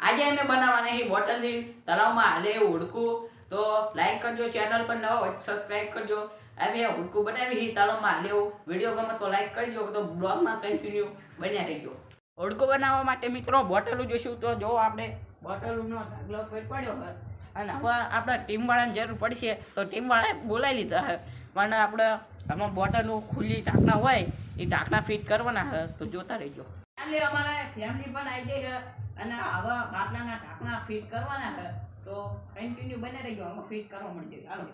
આજે અમે બનાવવાના છે બોટલથી તળાવમાં હાલે એવું હુડકું. તો લાઈક કરજો, ચેનલ પર નવો હોય સબસ્ક્રાઇબ કરજો. અમે હુડકું બનાવી છે તળાવમાં હાલે એવું. વિડીયો ગમે તો લાઈક કરજો, તો બ્લોગમાં કન્ટિન્યુ બન્યા રહેજો. હુડકું બનાવવા માટે મિત્રો બોટલું જોઈશું. તો જો આપણે બોટલનો ઢગલો પડ્યો હોય અને હવે આપણે ટીમવાળાની જરૂર પડશે તો ટીમવાળાએ બોલાવી લીધા છે. પણ આપણે આમાં બોટલો ખુલ્લી ઢાંકણા હોય એ ઢાંકણા ફિટ કરવાના છે, તો જોતા રહેજો. ફેમિલી અમારે ફેમિલી પણ આવી જાય છે અને આવા બાટલાના ઢાંકણા ફિટ કરવાના છે, તો કન્ટિન્યુ બને રહેજો. આમાં ફિટ કરવા મળશે. હાલો.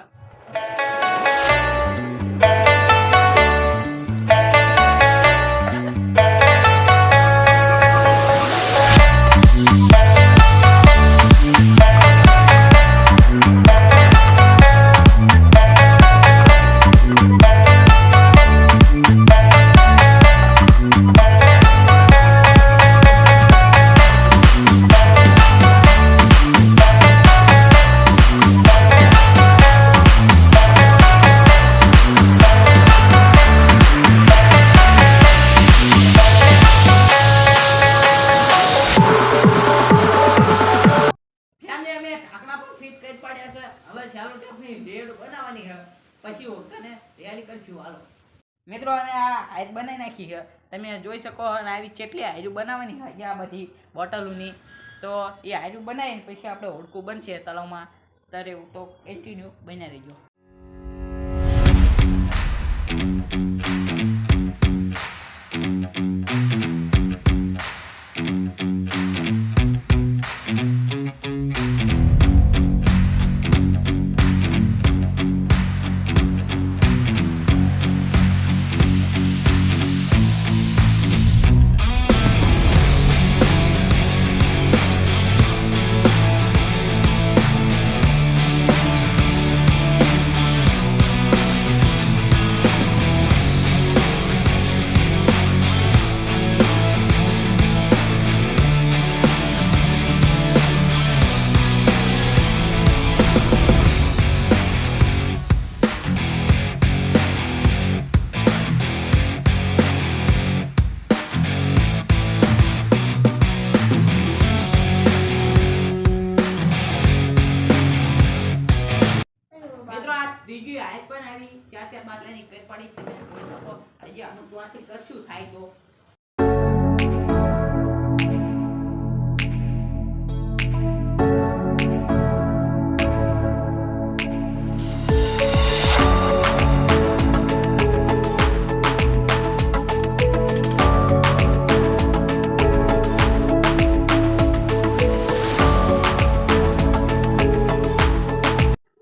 હવે ચાલો ટેપની ડેડ બનાવવાની છે, પછી ઓળખાને તૈયારી કરશું. હાલો મિત્રો, અમે આ હાઈર બનાવી નાખી છે, તમે જોઈ શકો. અને આવી કેટલી હાયરું બનાવવાની છે આ બધી બોટલોની. તો એ હાયરું બનાવીને પછી આપણે હોડકું બનશે તળાવમાં ત્યારે એવું. તો કન્ટિન્યુ બન્યા રહીજો. ત્રીજી હાઈટ પણ આવી, 4 બાટલાની પેટ પડી. હજી આનું દ્વારથી કરશું થાય તો.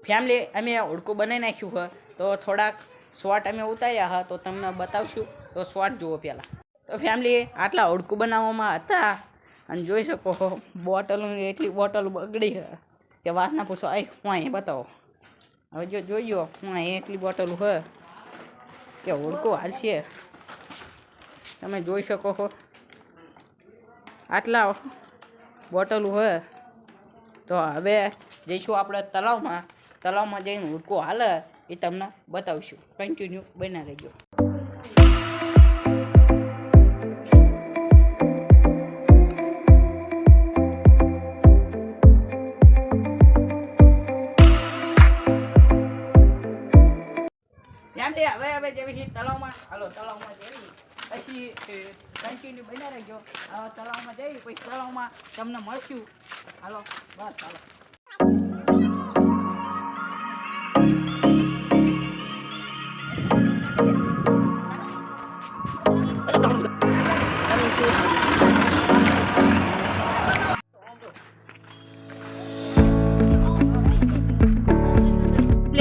ફેમિલી, અમે હુડકું બનાવી નાખ્યું છે, તો થોડાક શોર્ટ અમે ઉતાર્યા હા, તો તમને બતાવશું. તો શોર્ટ જુઓ પહેલાં. તો ફેમિલી, આટલા હુડકું બનાવવામાં હતા અને જોઈ શકો બોટલો એટલી બોટલો બગડી છે કે વાત ના પૂછો. હું અહીં બતાવો. હવે જો જોઈજો, હું અહીં એટલી બોટલો છે કે હુડકું હાલશે. તમે જોઈ શકો છો આટલા બોટલો છે. તો હવે જઈશું આપણે તળાવમાં જઈને હુડકું હાલે એ તમને બતાવીશું. કન્ટિન્યુ બન્યા રહેજો. હવે જેવી તળાવમાં હાલો, તળાવમાં જઈ પછી કન્ટિન્યુ બન્યા રહેજો. તળાવમાં જઈ પછી તળાવમાં તમને મળશું. હાલો બસ હાલો.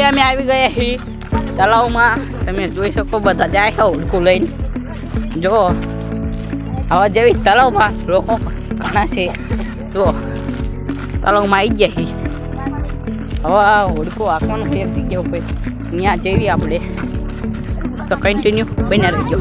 અમે આવી ગયા છીએ તળાવમાં. તમે જોઈ શકો બધા જાય છે હુડકું લઈને. જો હવે જેવી તળાવમાં લોકો ઘણા છે. જો તળાવમાં આવી ગયા છીએ. હવે હુડકું આંકવાનું છે જગ્યા ઉપર, ત્યાં જઈએ આપણે. તો કન્ટિન્યુ બન્યા રહેજો.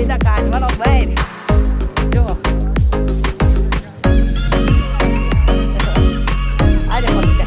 એના કાઢવાનો બહાર જો આજે પણ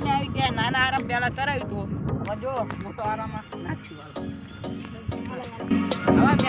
આવી ગયા નાના આરામ પેલા કરાવ્યું હતું હવે જો મોટો આરામ નાખ્યું હવે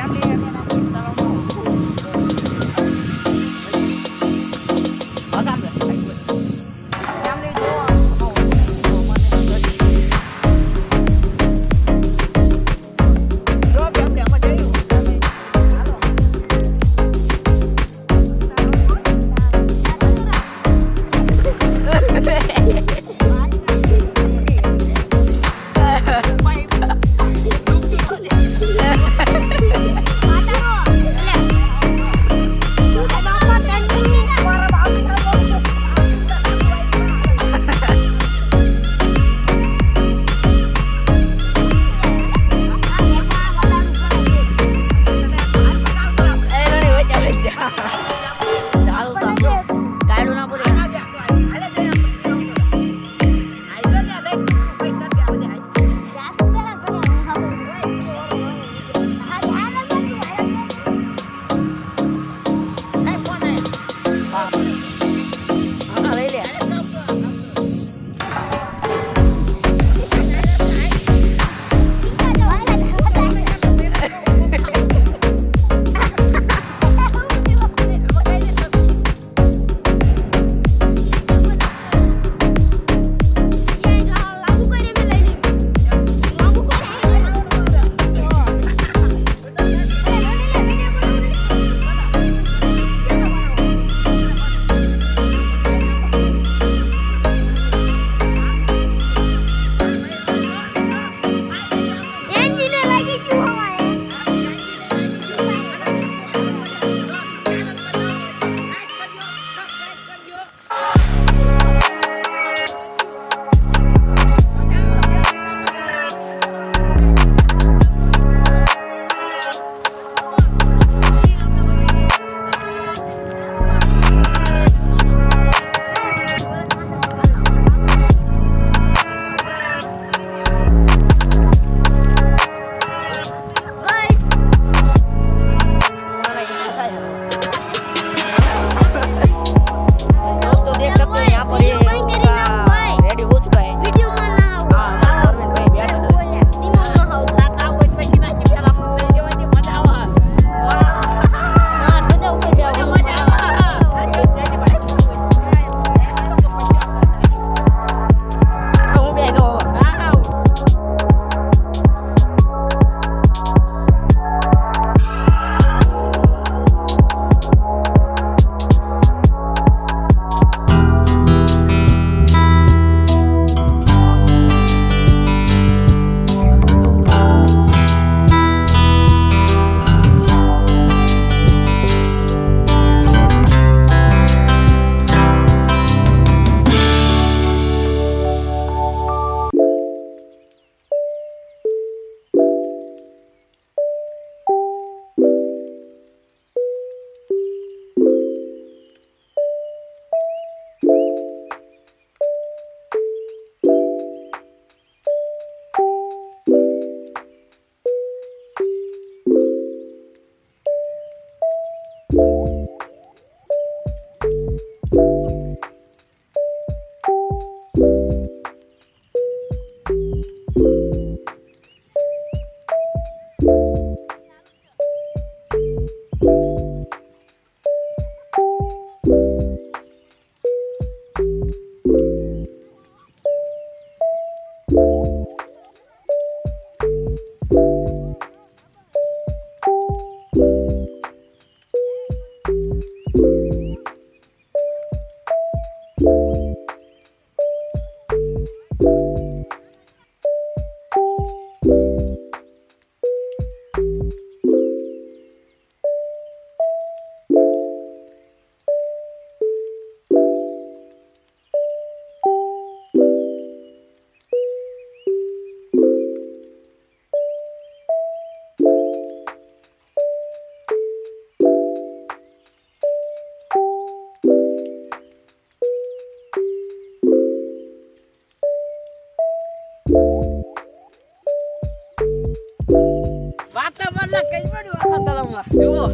ના કઈ પડ્યું આખા તળાવમાં જુઓ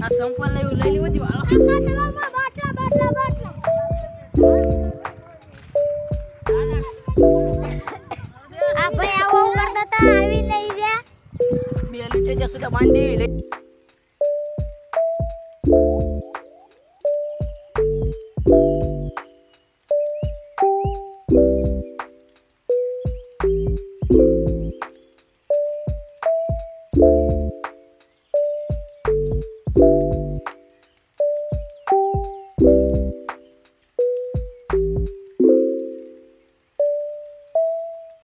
આ સંપલ લઈ લેવું જો આખા તળાવમાં બાટલા બાટલા બાટલા આ ભાઈ આવો કરતા હતા આવી લઈ ગયા 2 લીટર સુધી માંડી લઈ